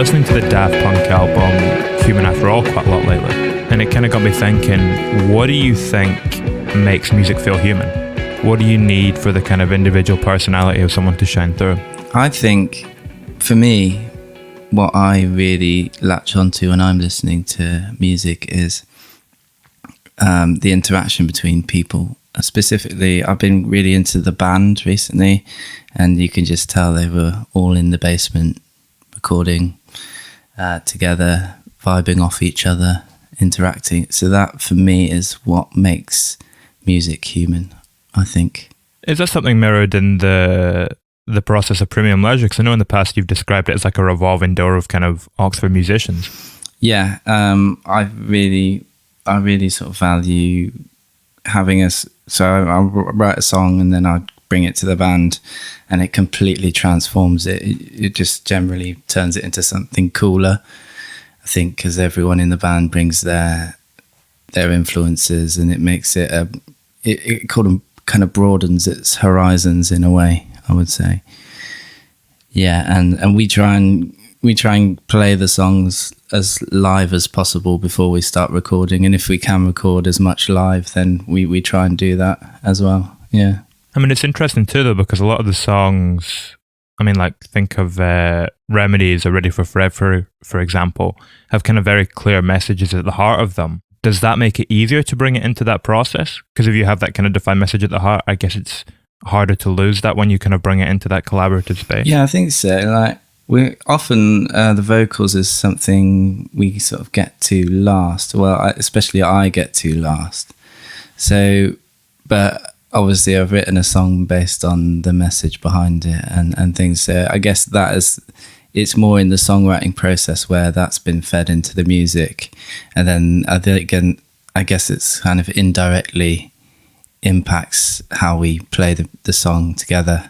listening to the Daft Punk album Human After All quite a lot lately, and it kind of got me thinking, what do you think makes music feel human? What do you need for the kind of individual personality of someone to shine through? I think, for me, what I really latch onto when I'm listening to music is the interaction between people. Specifically, I've been really into the band recently, and you can just tell they were all in the basement recording together, vibing off each other, interacting. So that, for me, is what makes music human, I think. Is that something mirrored in the process of Premium Leisure? Because I know in the past you've described it as like a revolving door of kind of Oxford musicians. Yeah, I really sort of value having so I'll write a song and then I'll bring it to the band and it completely transforms it. It just generally turns it into something cooler, I think, because everyone in the band brings their influences, and it makes it it kind of broadens its horizons in a way, I would say. Yeah, and we try and play the songs as live as possible before we start recording, and if we can record as much live, then we try and do that as well. Yeah, I mean, it's interesting too, though, because a lot of the songs, I mean, like think of Remedies or Ready for Forever, for example, have kind of very clear messages at the heart of them. Does that make it easier to bring it into that process? Because if you have that kind of defined message at the heart, I guess it's harder to lose that when you kind of bring it into that collaborative space. Yeah, I think so. Like, we often the vocals is something we sort of get to last. Well, especially I get to last. So, but obviously I've written a song based on the message behind it and things. So I guess it's more in the songwriting process where that's been fed into the music, and then I guess it's kind of indirectly impacts how we play the song together.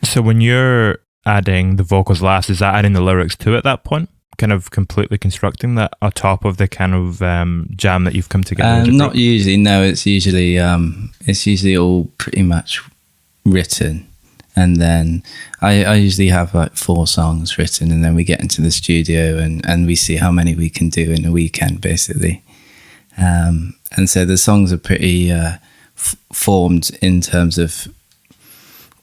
So when you're adding the vocals last, is that adding the lyrics to at that point, kind of completely constructing that on top of the kind of jam that you've come together? Not usually, no. It's usually all pretty much written, and then I usually have like 4 songs written, and then we get into the studio and we see how many we can do in a weekend, basically. And so the songs are pretty formed in terms of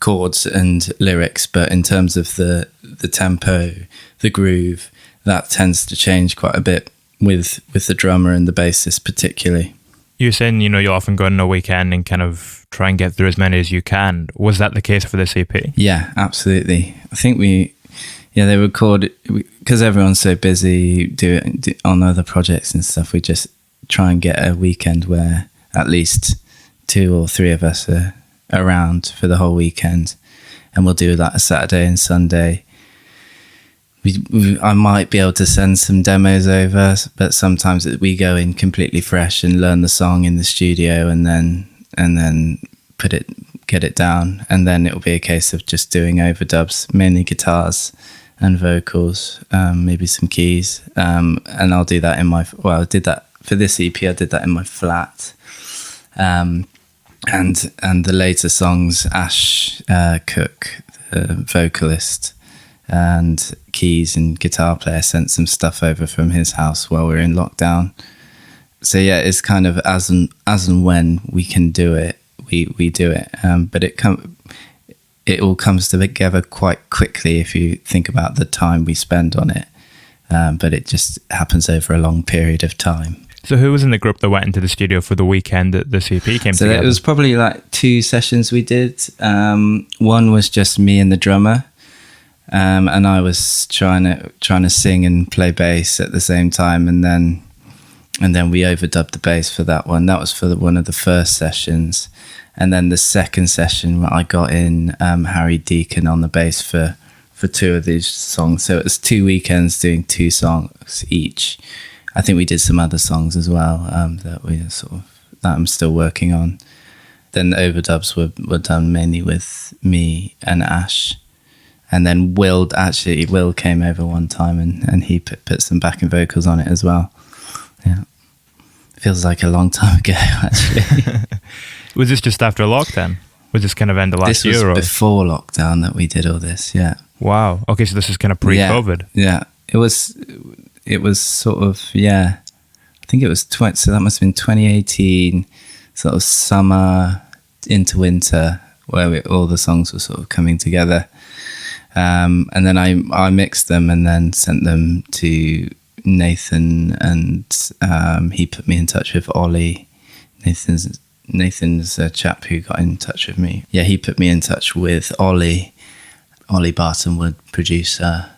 chords and lyrics, but in terms of the tempo, the groove, that tends to change quite a bit with the drummer and the bassist particularly. You're saying, you'll often go on a weekend and kind of try and get through as many as you can. Was that the case for this EP? Yeah, absolutely. I think they record, because everyone's so busy do on other projects and stuff, we just try and get a weekend where at least 2 or 3 of us are around for the whole weekend, and we'll do that a Saturday and Sunday. I might be able to send some demos over, but sometimes we go in completely fresh and learn the song in the studio, and then get it down, and then it'll be a case of just doing overdubs, mainly guitars and vocals, maybe some keys, and I'll do that I did that for this EP. I did that in my flat. And the later songs, Ash Cook, the vocalist and keys and guitar player, sent some stuff over from his house while we were in lockdown. So yeah, it's kind of as and when we can do it, we do it. But it all comes together quite quickly if you think about the time we spend on it. But it just happens over a long period of time. So who was in the group that went into the studio for the weekend that this EP came together? So it was probably like 2 sessions we did. One was just me and the drummer, and I was trying to sing and play bass at the same time, and then we overdubbed the bass for that one. That was for one of the first sessions, and then the second session I got in Harry Deacon on the bass for 2 of these songs. So it was 2 weekends doing 2 songs each. I think we did some other songs as well that I'm still working on. Then the overdubs were done mainly with me and Ash, and then Will came over one time and he put some backing vocals on it as well. Yeah, feels like a long time ago actually. Was this just after lockdown? Was this kind of end of last year? This was before lockdown that we did all this. Yeah. Wow. Okay, so this is kind of pre-COVID. Yeah. it was sort of, yeah, I think it was so that must have been 2018, sort of summer into winter, where all the songs were sort of coming together. And then I mixed them and then sent them to Nathan, and he put me in touch with Oli. Nathan's a chap who got in touch with me. Yeah, he put me in touch with Oli Barton Wood, producer,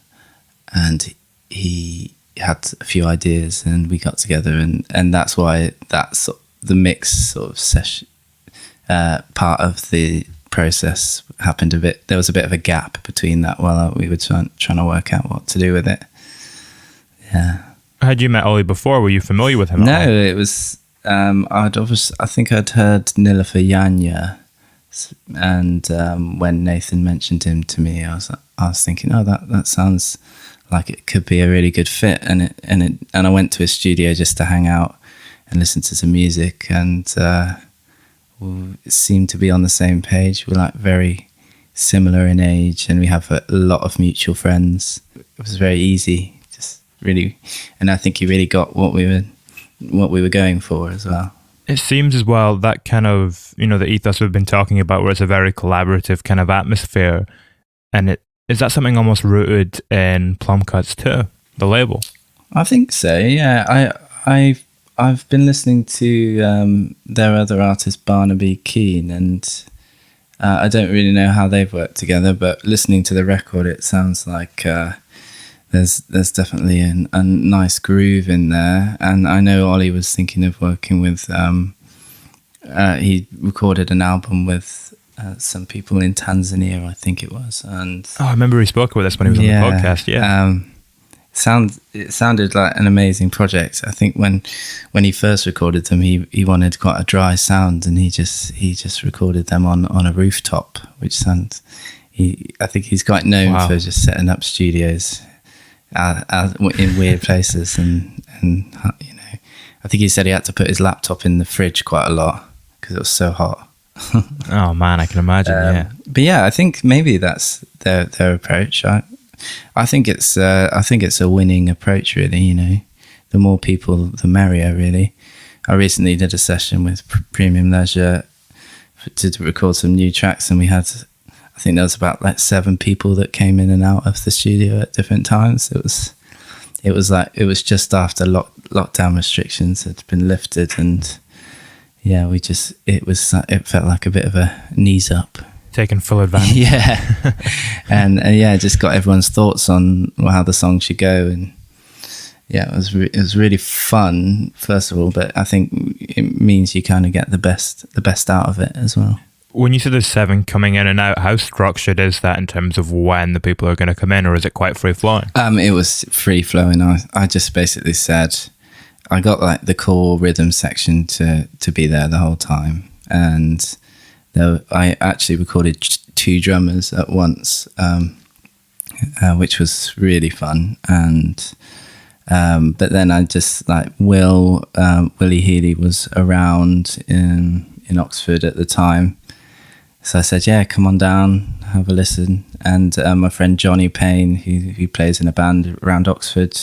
and he had a few ideas, and we got together, and that's why that's the mix sort of session part of the process happened a bit. There was a bit of a gap between that while we were trying to work out what to do with it. Yeah. Had you met Oli before? Were you familiar with him? No, it was. I think I'd heard Nilofer Yanya, and when Nathan mentioned him to me, I was thinking, oh, that sounds like it could be a really good fit, and I went to his studio just to hang out and listen to some music, and we seemed to be on the same page. We're like very similar in age, and we have a lot of mutual friends. It was very easy, just really, and I think he really got what we were going for as well. It seems as well that kind of, the ethos we've been talking about, where it's a very collaborative kind of atmosphere, and is that something almost rooted in Plum Cuts too, the label? I think so, yeah. I've been listening to their other artist, Barnaby Keane, and I don't really know how they've worked together, but listening to the record, it sounds like there's definitely a nice groove in there. And I know Oli was thinking of working with, he recorded an album with some people in Tanzania, I think it was. And I remember he spoke about this when he was on the podcast, yeah. It sounded like an amazing project. I think when he first recorded them, he wanted quite a dry sound, and he just recorded them on a rooftop, which sounds. I think he's quite known for just setting up studios in weird places, and I think he said he had to put his laptop in the fridge quite a lot because it was so hot. Oh man, I can imagine. Yeah, but yeah, I think maybe that's their approach. I think it's a winning approach, really. The more people, the merrier, really. I recently did a session with Premium Leisure to record some new tracks, and we had, I think there was about like 7 people that came in and out of the studio at different times. It was just after lockdown restrictions had been lifted, and yeah, it felt like a bit of a knees up. Taking full advantage. Yeah. and yeah, just got everyone's thoughts on how the song should go, and yeah, it was really fun, first of all, but I think it means you kind of get the best out of it as well. When you said there's 7 coming in and out, how structured is that in terms of when the people are going to come in, or is it quite free flowing? It was free flowing. I just basically said, I got like the core rhythm section to be there the whole time, and I actually recorded 2 drummers at once, which was really fun. And but then I just like Willie Healey was around in Oxford at the time, so I said, yeah, come on down, have a listen. And my friend Johnny Payne, who plays in a band around Oxford,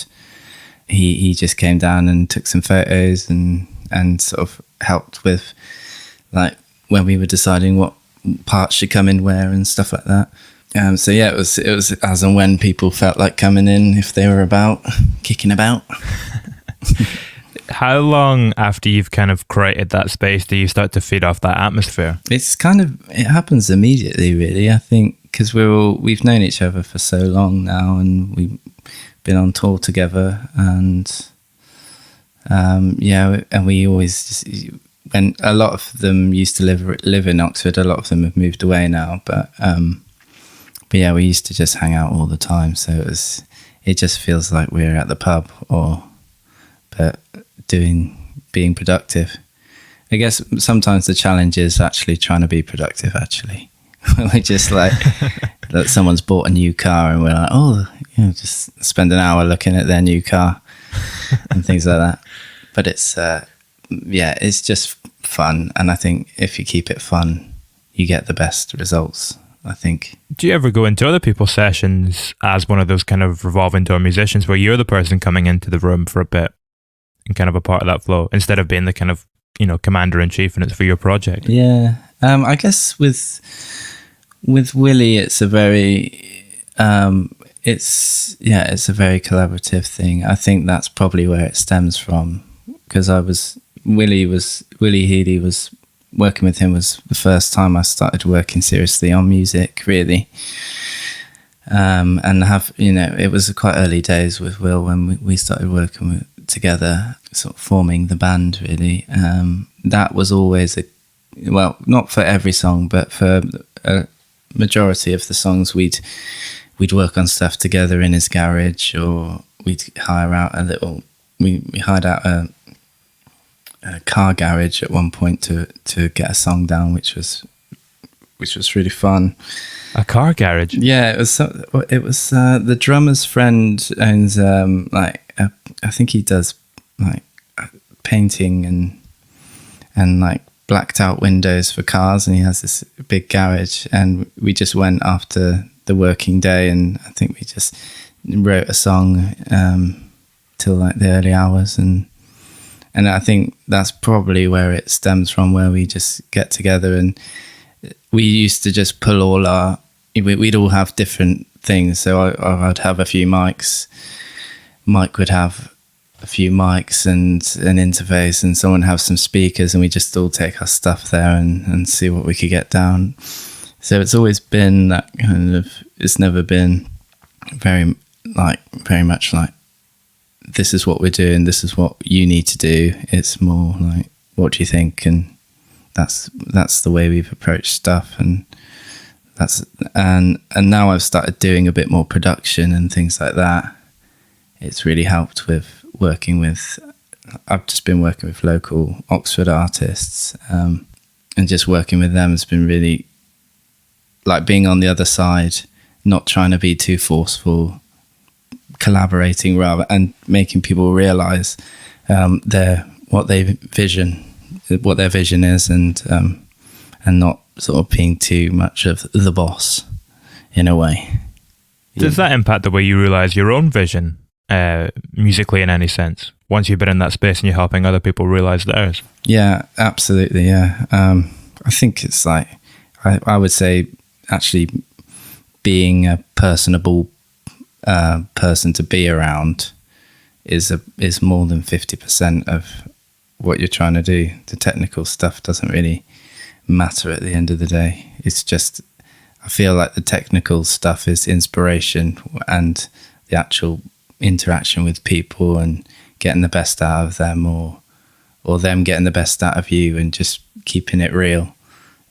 he just came down and took some photos and sort of helped with like when we were deciding what parts should come in where and stuff like that. So yeah, it was as and when people felt like coming in, if they were kicking about. How long after you've kind of created that space do you start to feed off that atmosphere? It happens immediately, really. I think because we've known each other for so long now, and we've been on tour together, and and we always just, when a lot of them used to live in Oxford, a lot of them have moved away now, but yeah, we used to just hang out all the time, so it just feels like we're at the pub but being productive. I guess sometimes the challenge is actually trying to be productive, actually. We're just like that someone's bought a new car and we're like, just spend an hour looking at their new car and things like that. But it's it's just fun, and I think if you keep it fun, you get the best results I think. Do you ever go into other people's sessions as one of those kind of revolving door musicians where you're the person coming into the room for a bit and kind of a part of that flow instead of being the kind of, commander in chief and it's for your project? Yeah. I guess with Willie, it's a very, it's a very collaborative thing. I think that's probably where it stems from, because Willie Healey was working with him was the first time I started working seriously on music, really. And it was quite early days with Will when we started working together, sort of forming the band, really. That was always not for every song, but for a majority of the songs, we'd work on stuff together in his garage, or we'd hire out we hired out a car garage at one point to get a song down, which was really fun. A car garage? Yeah, it was the drummer's friend owns I think he does like painting and like blacked out windows for cars, and he has this big garage, and we just went after the working day, and I think we just wrote a song till like the early hours, and I think that's probably where it stems from, where we just get together, and we used to just pull we'd all have different things. So I'd have a few mics, Mike would have a few mics and an interface, and someone have some speakers, and we just all take our stuff there and see what we could get down. So it's always been that kind of, it's never been very much like, this is what we're doing, this is what you need to do. It's more like, what do you think? And that's the way we've approached stuff. And now I've started doing a bit more production and things like that. It's really helped with I've just been working with local Oxford artists, and just working with them has been really like being on the other side, not trying to be too forceful, collaborating rather, and making people realize what their vision is, and not sort of being too much of the boss in a way. Does that impact the way you realize your own vision musically in any sense, once you've been in that space and you're helping other people realize theirs? Yeah, absolutely. Yeah. I think it's like, I would say actually being a personable person to be around is more than 50% of what you're trying to do. The technical stuff doesn't really matter at the end of the day. It's just, I feel like the technical stuff is inspiration, and the actual interaction with people and getting the best out of them, or them getting the best out of you, and just keeping it real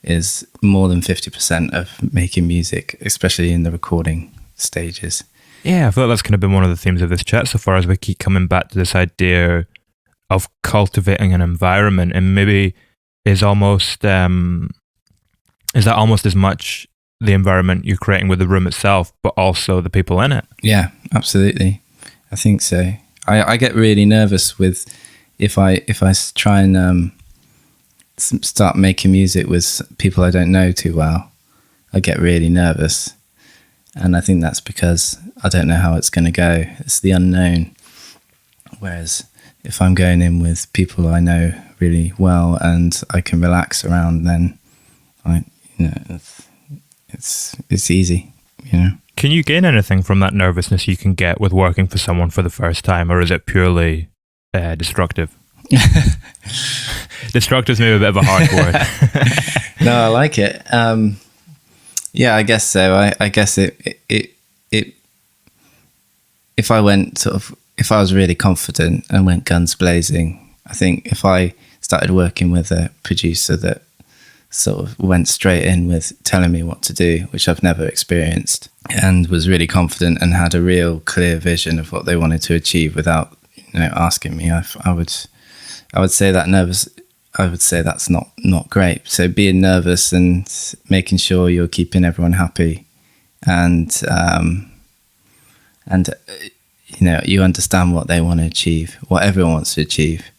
is more than 50% of making music, especially in the recording stages. Yeah, I feel like that's kind of been one of the themes of this chat so far, as we keep coming back to this idea of cultivating an environment, and maybe is that almost as much the environment you're creating with the room itself, but also the people in it? Yeah, absolutely. I think so. I get really nervous with if I try and start making music with people I don't know too well. I get really nervous, and I think that's because I don't know how it's going to go. It's the unknown. Whereas if I'm going in with people I know really well and I can relax around, then it's easy, you know. Can you gain anything from that nervousness you can get with working for someone for the first time, or is it purely destructive? Destructive is maybe a bit of a hard word. No, I like it. Yeah, I guess so. I guess it if I was really confident and went guns blazing, I think if I started working with a producer that sort of went straight in with telling me what to do, which I've never experienced, and was really confident and had a real clear vision of what they wanted to achieve without, asking me, I would say that's not great. So being nervous and making sure you're keeping everyone happy, and you understand what they want to achieve, what everyone wants to achieve,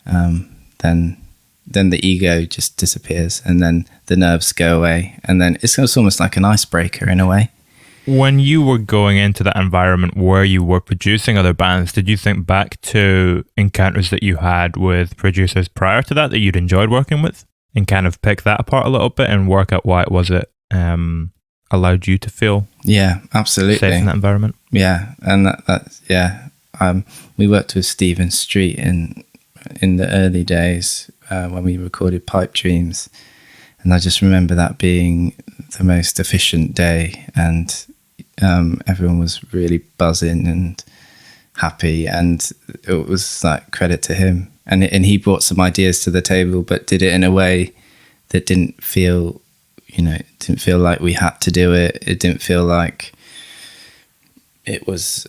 then then the ego just disappears, and then the nerves go away, and then it's almost like an icebreaker in a way. When you were going into that environment where you were producing other bands, did you think back to encounters that you had with producers prior to that you'd enjoyed working with, and kind of pick that apart a little bit and work out why it was it allowed you to feel absolutely safe in that environment? Yeah, and that's we worked with Stephen Street in the early days when we recorded Pipe Dreams, and I just remember that being the most efficient day, and everyone was really buzzing and happy, and it was like credit to him. And he brought some ideas to the table, but did it in a way that didn't feel, it didn't feel like we had to do it. It didn't feel like it was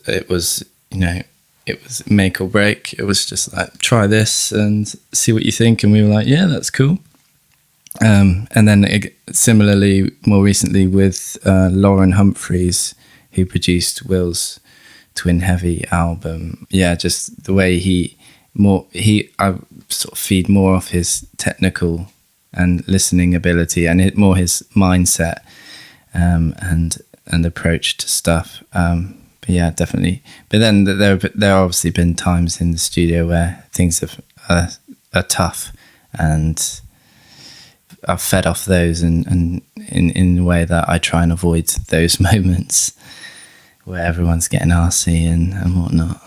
make or break. It was just like, try this and see what you think. And we were like, yeah, that's cool. And then similarly, more recently with Lauren Humphreys, who produced Will's Twin Heavy album. Yeah, just the way I sort of feed more of his technical and listening ability, and more his mindset and approach to stuff. But yeah, definitely. But then there have obviously been times in the studio where things are tough, and I've fed off those, and in a way that I try and avoid those moments where everyone's getting arsey and whatnot.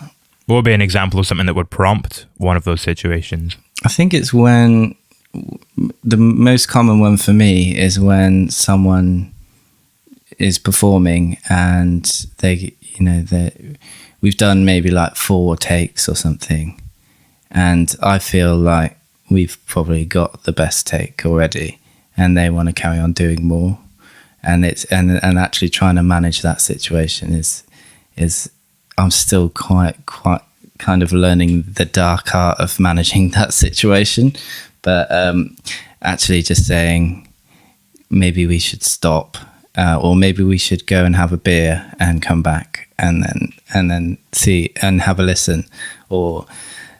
What would be an example of something that would prompt one of those situations? I think it's when the most common one for me is when someone is performing and we've done maybe like 4 takes or something, and I feel like we've probably got the best take already, and they want to carry on doing more, and actually trying to manage that situation is I'm still quite kind of learning the dark art of managing that situation. But actually just saying, maybe we should stop, or maybe we should go and have a beer and come back and then see and have a listen, or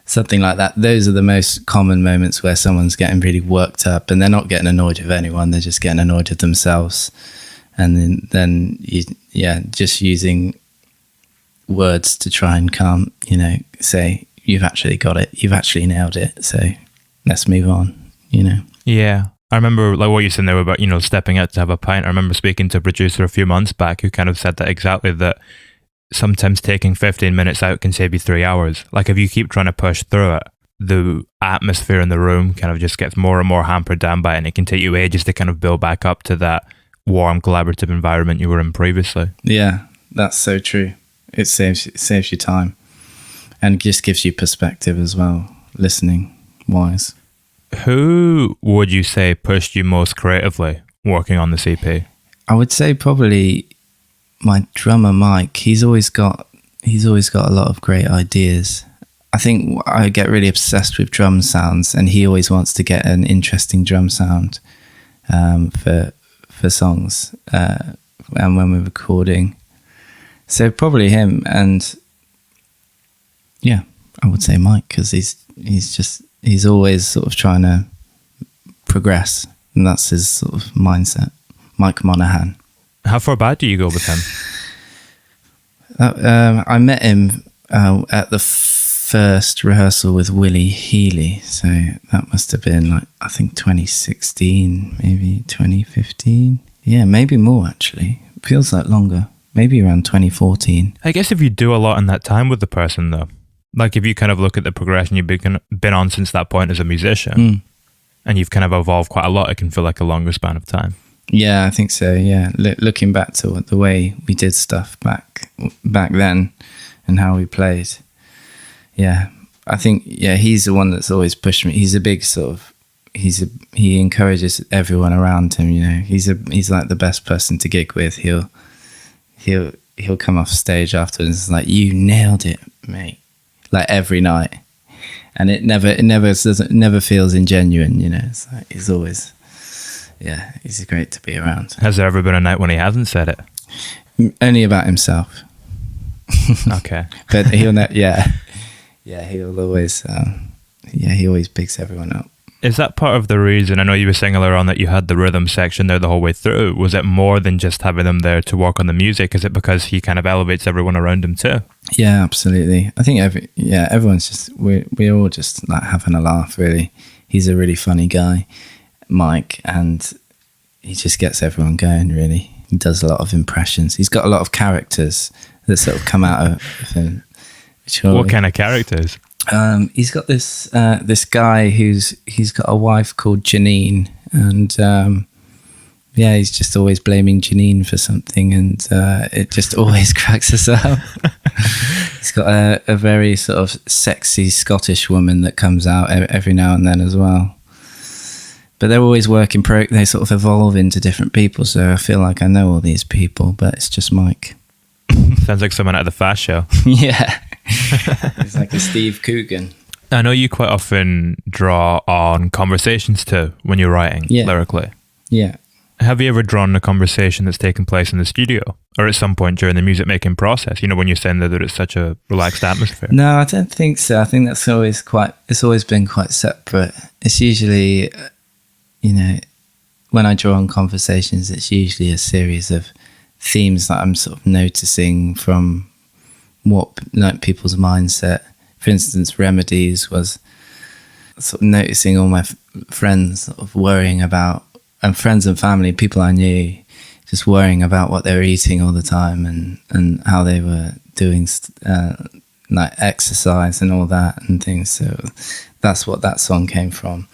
something like that. Those are the most common moments where someone's getting really worked up, and they're not getting annoyed with anyone, they're just getting annoyed with themselves. And then just using words to try and calm, say, you've actually got it, you've actually nailed it, so let's move on, Yeah. I remember like what you said there about, stepping out to have a pint. I remember speaking to a producer a few months back who kind of said that exactly, that sometimes taking 15 minutes out can save you 3 hours. Like if you keep trying to push through it, the atmosphere in the room kind of just gets more and more hampered down by it, and it can take you ages to kind of build back up to that warm collaborative environment you were in previously. Yeah, that's so true. It saves you time, and just gives you perspective as well, listening wise. Who would you say pushed you most creatively working on this EP? I would say probably my drummer Mike. He's always got a lot of great ideas. I think I get really obsessed with drum sounds, and he always wants to get an interesting drum sound for songs and when we're recording. So probably him, and yeah, I would say Mike, because he's always sort of trying to progress, and that's his sort of mindset. Mike Monaghan. How far back do you go with him? I met him at the first rehearsal with Willie Healey, so that must have been like, I think 2016, maybe 2015. Yeah, maybe more actually. It feels like longer. Maybe around 2014. I guess if you do a lot in that time with the person though, like if you kind of look at the progression you've been on since that point as a musician, and you've kind of evolved quite a lot, it can feel like a longer span of time. Yeah, I think so. Yeah, looking back to the way we did stuff back then and how we played. Yeah, I think he's the one that's always pushed me. He's a big sort of. He encourages everyone around him. He's like the best person to gig with. He'll come off stage afterwards and it's like, you nailed it, mate. Like every night, and it never feels ingenuine. It's like he's always. Yeah, he's great to be around. Has there ever been a night when he hasn't said it? Only about himself. Okay. But he'll he'll always he always bigs everyone up. Is that part of the reason? I know you were saying earlier on that you had the rhythm section there the whole way through. Was it more than just having them there to work on the music? Is it because he kind of elevates everyone around him too? Yeah, absolutely. I think everyone's just, we're all just like having a laugh, really. He's a really funny guy, Mike, and he just gets everyone going, really. He does a lot of impressions. He's got a lot of characters that sort of come out of him. What kind of characters? He's got this guy he's got a wife called Janine, and he's just always blaming Janine for something, and it just always cracks us up. He's got a very sort of sexy Scottish woman that comes out every now and then as well. But they're always they sort of evolve into different people, so I feel like I know all these people, but it's just Mike. Sounds like someone at the Fast Show. Yeah. He's like a Steve Coogan. I know you quite often draw on conversations too when you're writing lyrically. Yeah. Have you ever drawn a conversation that's taken place in the studio or at some point during the music making process? You know, when you're saying that it's such a relaxed atmosphere. No, I don't think so. I think that's it's always been quite separate. It's usually, when I draw on conversations, it's usually a series of themes that I'm sort of noticing from people's mindset. For instance, Remedies was sort of noticing all my friends sort of worrying about, and friends and family, people I knew, just worrying about what they were eating all the time and how they were doing like exercise and all that and things. So that's what that song came from.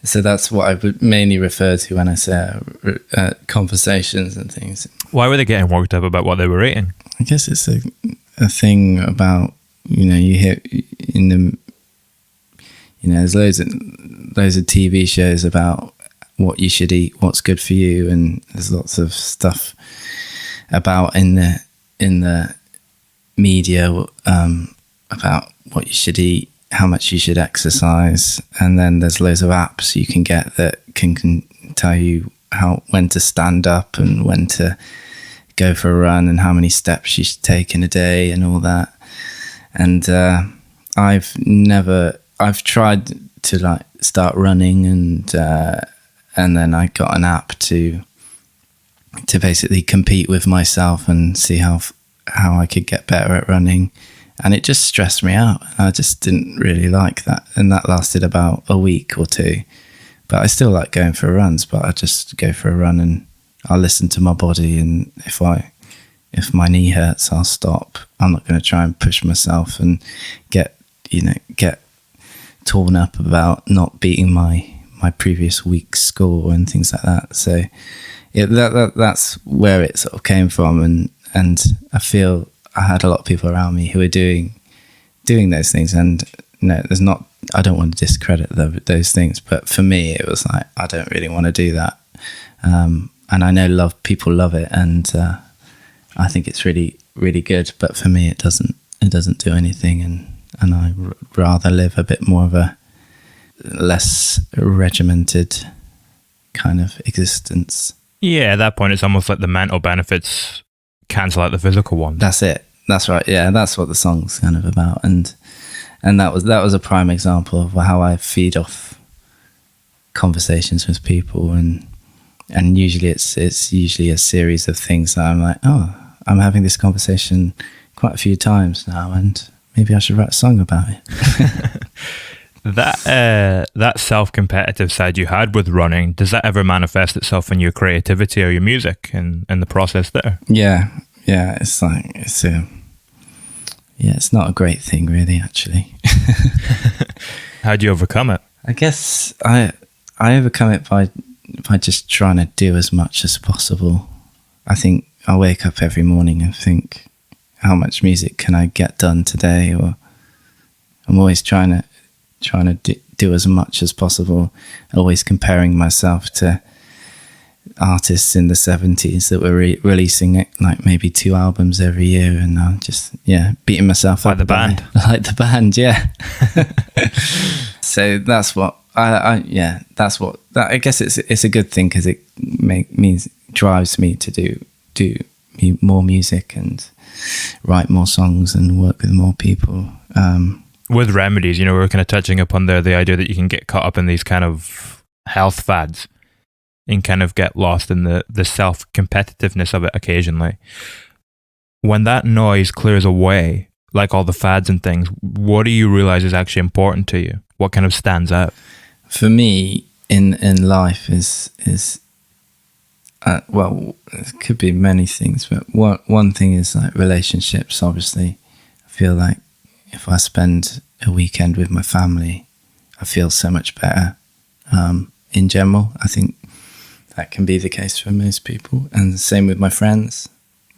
So that's what I would mainly refer to when I say conversations and things. Why were they getting worked up about what they were eating? I guess it's a thing about, you hear in the, there's loads of TV shows about what you should eat, what's good for you, and there's lots of stuff about in the media about what you should eat, how much you should exercise, and then there's loads of apps you can get that can tell you when to stand up and when to go for a run and how many steps you should take in a day and all that. And I've tried to like start running, and then I got an app to basically compete with myself and see how I could get better at running. And it just stressed me out. I just didn't really like that. And that lasted about a week or two. But I still like going for runs, but I just go for a run and I'll listen to my body. And if my knee hurts, I'll stop. I'm not going to try and push myself and get torn up about not beating my previous week's score and things like that. So that's where it sort of came from. And I feel I had a lot of people around me who were doing those things, and I don't want to discredit those things, but for me it was like, I don't really want to do that, and I know people love it, and I think it's really, really good, but for me it doesn't do anything, and I rather live a bit more of a less regimented kind of existence. Yeah, at that point it's almost like the mental benefits cancel out the physical one. That's it. That's right. Yeah, that's what the song's kind of about, and that was a prime example of how I feed off conversations with people, and usually it's usually a series of things that I'm like, oh, I'm having this conversation quite a few times now, and maybe I should write a song about it. That self-competitive side you had with running, does that ever manifest itself in your creativity or your music and the process there? Yeah, it's not a great thing really, actually. How do you overcome it? I guess I overcome it by just trying to do as much as possible. I think I wake up every morning and think, how much music can I get done today? Or I'm always trying to do as much as possible, always comparing myself to artists in the 70s that were releasing like maybe 2 albums every year, and I'm just beating myself like up. The band. Like the band, yeah. So that's what I guess it's a good thing, because it drives me to do more music and write more songs and work with more people. with remedies, we were kind of touching upon there the idea that you can get caught up in these kind of health fads and kind of get lost in the self-competitiveness of it occasionally. When that noise clears away, like all the fads and things, what do you realize is actually important to you? What kind of stands out? For me, in life is well, it could be many things, but one thing is like relationships. Obviously, I feel like if I spend a weekend with my family, I feel so much better. In general, I think that can be the case for most people, and the same with my friends.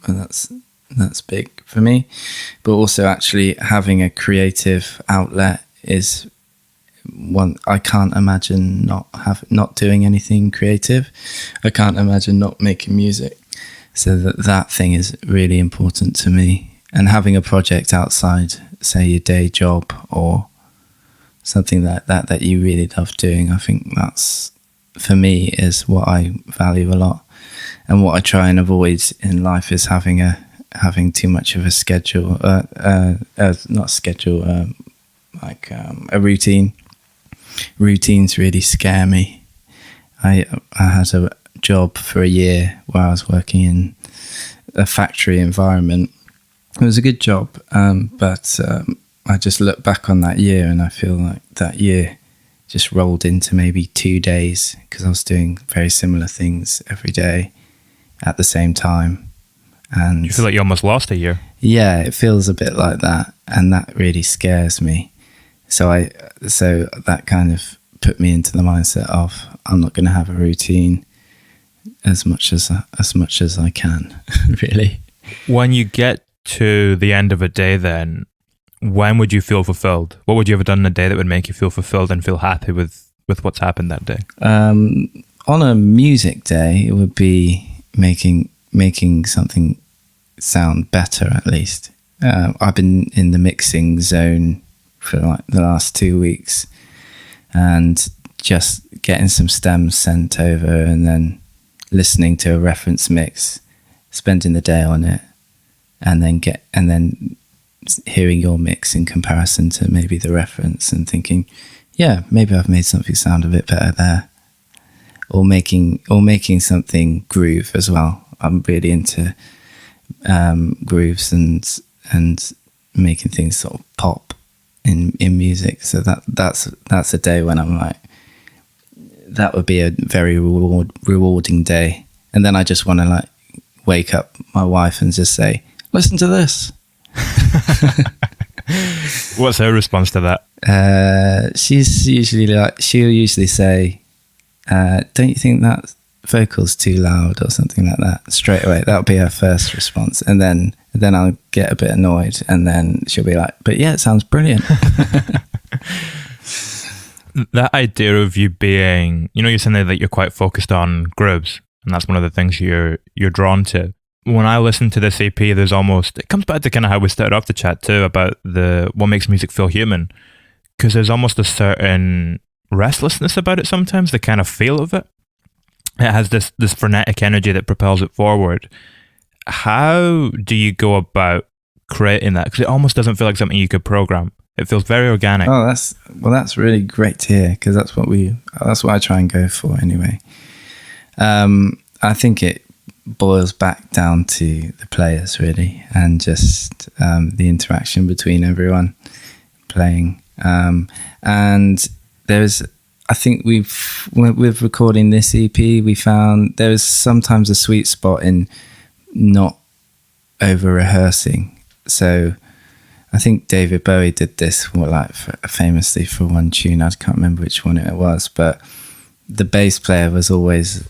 Well, that's big for me. But also, actually having a creative outlet is one. I can't imagine not doing anything creative. I can't imagine not making music. So that thing is really important to me. And having a project outside, say your day job or something like that you really love doing, I think that's, for me, is what I value a lot. And what I try and avoid in life is having too much of a schedule, not schedule, a routine. Routines really scare me. I had a job for a year where I was working in a factory environment. It was a good job, but I just look back on that year and I feel like that year just rolled into maybe 2 days because I was doing very similar things every day at the same time. And you feel like you almost lost a year. Yeah, it feels a bit like that, and that really scares me. So that kind of put me into the mindset of I'm not going to have a routine as much as I can, really. When you get to the end of a day, then when would you feel fulfilled? What would you have done in a day that would make you feel fulfilled and feel happy with what's happened that day? On a music day, it would be making something sound better, at least. I've been in the mixing zone for like the last 2 weeks and just getting some stems sent over and then listening to a reference mix, spending the day on it, and then hearing your mix in comparison to maybe the reference and thinking, yeah, maybe I've made something sound a bit better there, or making something groove as well. I'm really into grooves and making things sort of pop in music. So that's a day when I'm like, that would be a very rewarding day. And then I just want to like wake up my wife and just say, listen to this. What's her response to that? She'll usually say, don't you think that vocal's too loud or something like that? Straight away, that'll be her first response. And then I'll get a bit annoyed, and then she'll be like, but yeah, it sounds brilliant. That idea of you being, you're saying that you're quite focused on grooves, and that's one of the things you're drawn to. When I listen to this EP, it comes back to kind of how we started off the chat too, about what makes music feel human, because there's almost a certain restlessness about it sometimes, the kind of feel of it. It has this frenetic energy that propels it forward. How do you go about creating that? Because it almost doesn't feel like something you could program. It feels very organic. Oh, that's really great to hear, because that's what I try and go for anyway. I think it boils back down to the players really, and just the interaction between everyone playing. And I think with recording this EP, we found there is sometimes a sweet spot in not over rehearsing. So I think David Bowie did this famously for one tune. I can't remember which one it was, but the bass player was always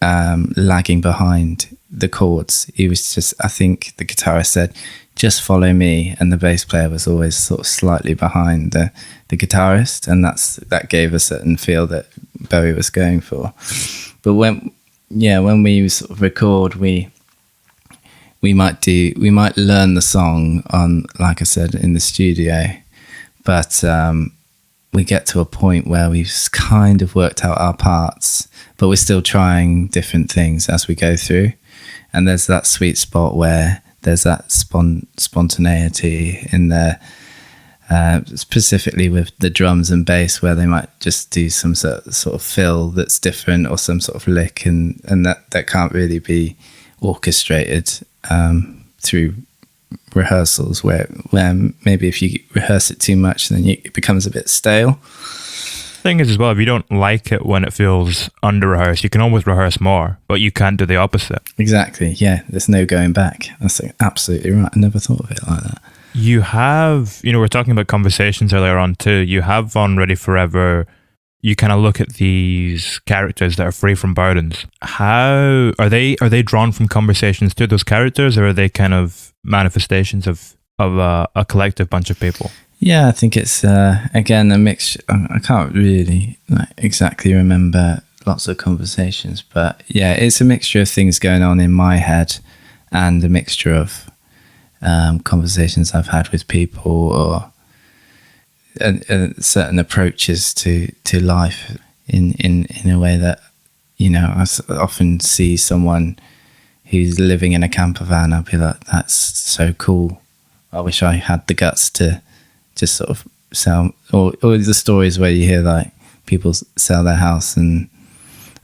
lagging behind the chords. He was just, I think the guitarist said, just follow me, and the bass player was always sort of slightly behind the guitarist, and that gave a certain feel that Bowie was going for. But when we sort of record, we might learn the song on, like I said, in the studio, but we get to a point where we've kind of worked out our parts, but we're still trying different things as we go through. And there's that sweet spot where there's that spontaneity in there. specifically with the drums and bass, where they might just do some sort of fill that's different, or some sort of lick, and that can't really be orchestrated through rehearsals, where maybe if you rehearse it too much, then it becomes a bit stale. Thing is as well, if you don't like it when it feels under rehearsed, you can always rehearse more, but you can't do the opposite. Exactly, yeah, there's no going back. That's absolutely right. I never thought of it like that. You have, we're talking about conversations earlier on too. You have on Ready Forever, you kind of look at these characters that are free from burdens. How are they drawn from conversations too, those characters, or are they kind of manifestations of a collective bunch of people? Yeah, I think it's again a mixture. I can't really exactly remember lots of conversations, but yeah, it's a mixture of things going on in my head and a mixture of conversations I've had with people, or certain approaches to life in a way that, I often see someone who's living in a camper van. I'll be like, that's so cool. I wish I had the guts to just sort of sell, or the stories where you hear like people sell their house and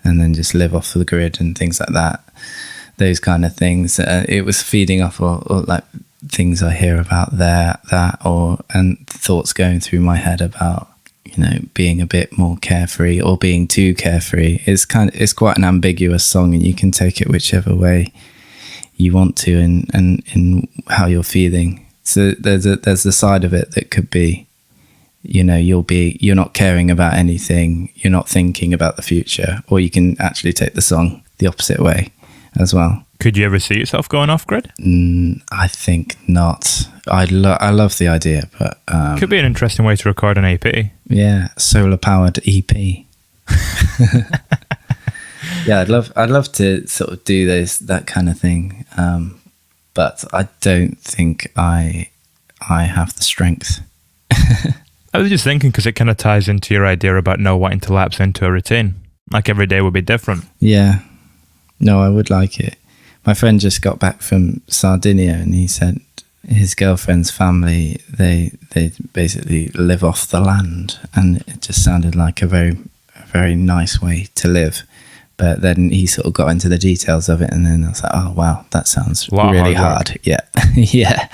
then just live off the grid and things like that. Those kind of things. It was feeding off or like things I hear about and thoughts going through my head about, being a bit more carefree or being too carefree. It's quite an ambiguous song, and you can take it whichever way you want to, and in how you're feeling. So there's the side of it that could be, you're not caring about anything, you're not thinking about the future, or you can actually take the song the opposite way as well. Could you ever see yourself going off grid? I think not. I love the idea, but could be an interesting way to record an EP. Yeah, solar powered EP. Yeah, I'd love to sort of do that kind of thing. But I don't think I have the strength. I was just thinking, because it kind of ties into your idea about not wanting to lapse into a routine. Like every day would be different. Yeah. No, I would like it. My friend just got back from Sardinia, and he said his girlfriend's family, they basically live off the land, and it just sounded like a very, very nice way to live. But then he sort of got into the details of it, and then I was like, oh, wow, that sounds really hard. Yeah. Yeah.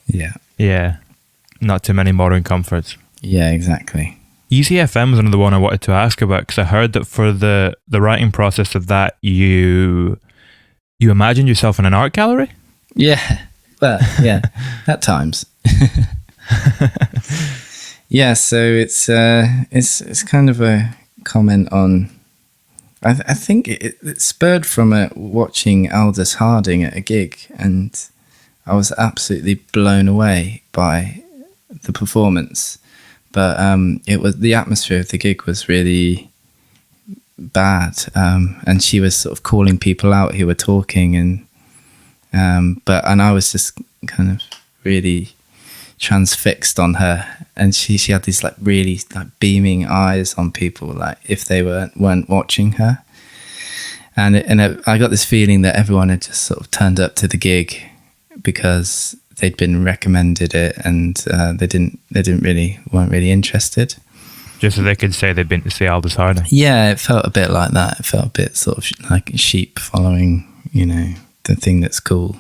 Yeah. Yeah. Not too many modern comforts. Yeah, exactly. Easy FM was another one I wanted to ask about, because I heard that for the writing process of that, you imagined yourself in an art gallery? Yeah. Well, yeah, at times. Yeah, so it's kind of a comment on, I think it spurred from watching Aldous Harding at a gig, and I was absolutely blown away by the performance, but it was, the atmosphere of the gig was really bad, and she was sort of calling people out who were talking, and I was just kind of really transfixed on her, and she had these like really like beaming eyes on people, like if they weren't watching her, and I got this feeling that everyone had just sort of turned up to the gig because they'd been recommended it, and they weren't really interested, just so they could say they'd been to see Aldous Harding. Yeah, it felt a bit like that. It felt a bit sort of like sheep following, the thing that's cool.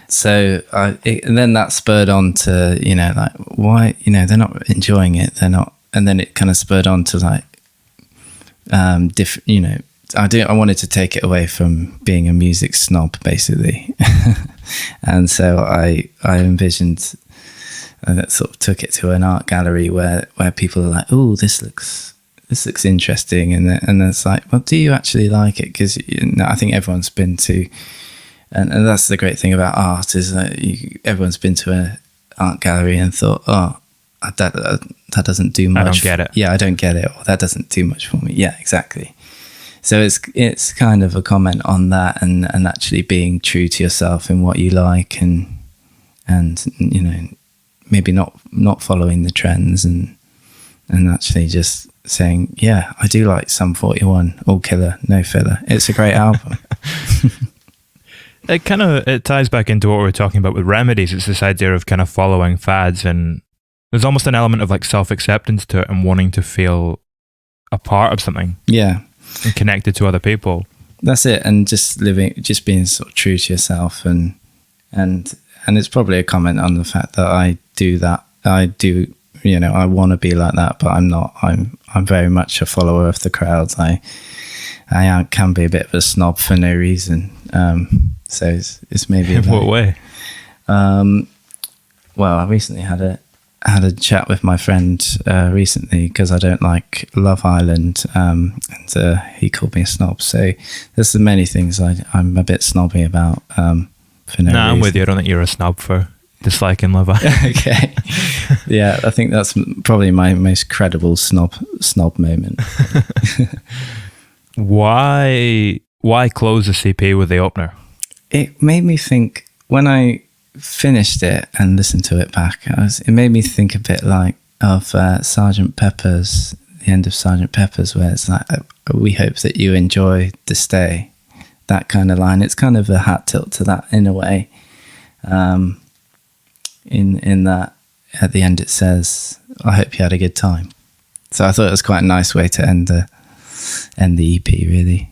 So and then that spurred on to, like, why, they're not enjoying it, they're not, and then it kind of spurred on to like different, I wanted to take it away from being a music snob, basically. And so I envisioned, that sort of took it to an art gallery where people are like, oh, this looks interesting, and then it's like, well, do you actually like it? Because I think everyone's been to, and that's the great thing about art, is that everyone's been to an art gallery and thought, oh, that doesn't do much. I don't get it. Yeah, I don't get it, or that doesn't do much for me. Yeah, exactly. So it's kind of a comment on that, and actually being true to yourself in what you like, and maybe not following the trends, and actually just saying, yeah, I do like Sum 41, all killer, no filler. It's a great album. It ties back into what we were talking about with remedies. It's this idea of kind of following fads, and there's almost an element of like self-acceptance to it and wanting to feel a part of something. Yeah. And connected to other people. That's it. And just being sort of true to yourself, and it's probably a comment on the fact that I do that. I do, I want to be like that, but I'm not. I'm very much a follower of the crowds. I can be a bit of a snob for no reason. So it's maybe in what way? Well, I recently had a chat with my friend recently because I don't like Love Island, and he called me a snob. So there's many things I'm a bit snobby about. For no reason. I'm with you. I don't think you're a snob for disliking Love Island. Okay. Yeah, I think that's probably my most credible snob moment. Why close the CP with the opener? It made me think, when I finished it and listened to it back, it made me think a bit like of Sgt. Pepper's, the end of Sgt. Pepper's, where it's like, we hope that you enjoy this day. That kind of line. It's kind of a hat tilt to that in a way. In that, at the end it says, I hope you had a good time. So I thought it was quite a nice way to end the EP, really.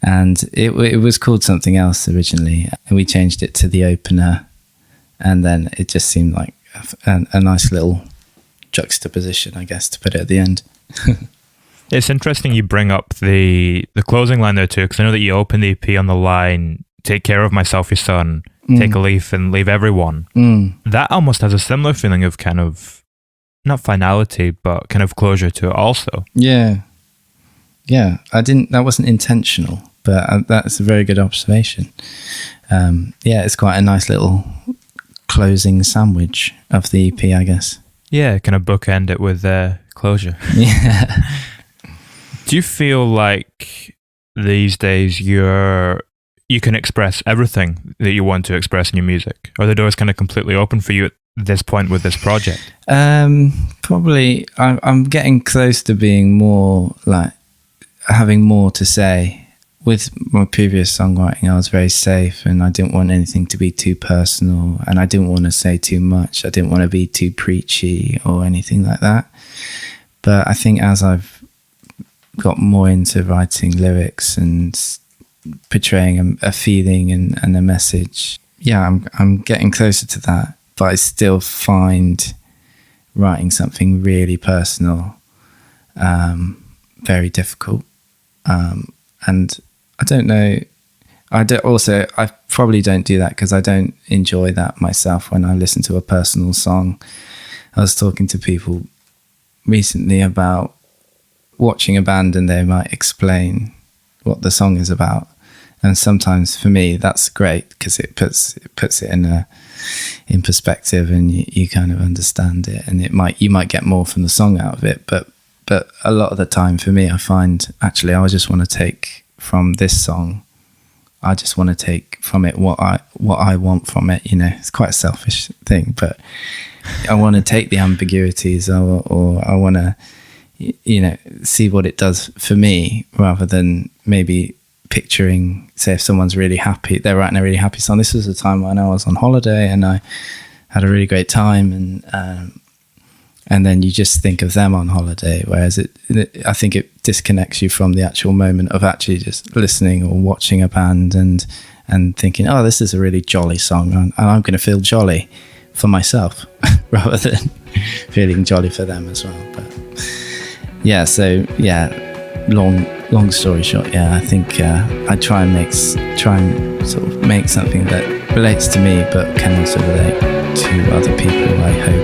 And it was called something else originally, and we changed it to the opener, and then it just seemed like a nice little juxtaposition, I guess, to put it at the end. It's interesting you bring up the closing line there too, because I know that you open the EP on the line, take care of myself, your son, take a leaf and leave everyone. That almost has a similar feeling of kind of, not finality, but kind of closure to it also. Yeah, that wasn't intentional, but that's a very good observation. It's quite a nice little closing sandwich of the EP, I guess. Yeah, kind of bookend it with closure. Yeah. Do you feel like these days you can express everything that you want to express in your music? Or the door's kind of completely open for you at this point with this project? Probably I'm getting close to being more like having more to say. With my previous songwriting, I was very safe, and I didn't want anything to be too personal, and I didn't want to say too much. I didn't want to be too preachy or anything like that. But I think as I've got more into writing lyrics and portraying a feeling and a message, I'm getting closer to that. But I still find writing something really personal very difficult. And I don't know. I probably don't do that because I don't enjoy that myself when I listen to a personal song. I was talking to people recently about watching a band, and they might explain what the song is about. And sometimes for me, that's great because it puts it in perspective, and you kind of understand it, and you might get more from the song out of it. But a lot of the time for me, I find actually I just want to take from this song, I just want to take from it what I want from it. It's quite a selfish thing, but I want to take the ambiguities, or I want to, see what it does for me, rather than maybe picturing, say, if someone's really happy, they're writing a really happy song. This was a time when I was on holiday and I had a really great time, and then you just think of them on holiday, whereas I think it disconnects you from the actual moment of actually just listening or watching a band and thinking, oh, this is a really jolly song, and I'm going to feel jolly for myself rather than feeling jolly for them as well. But long story short, I think I try and sort of make something that relates to me but can also relate to other people, I hope.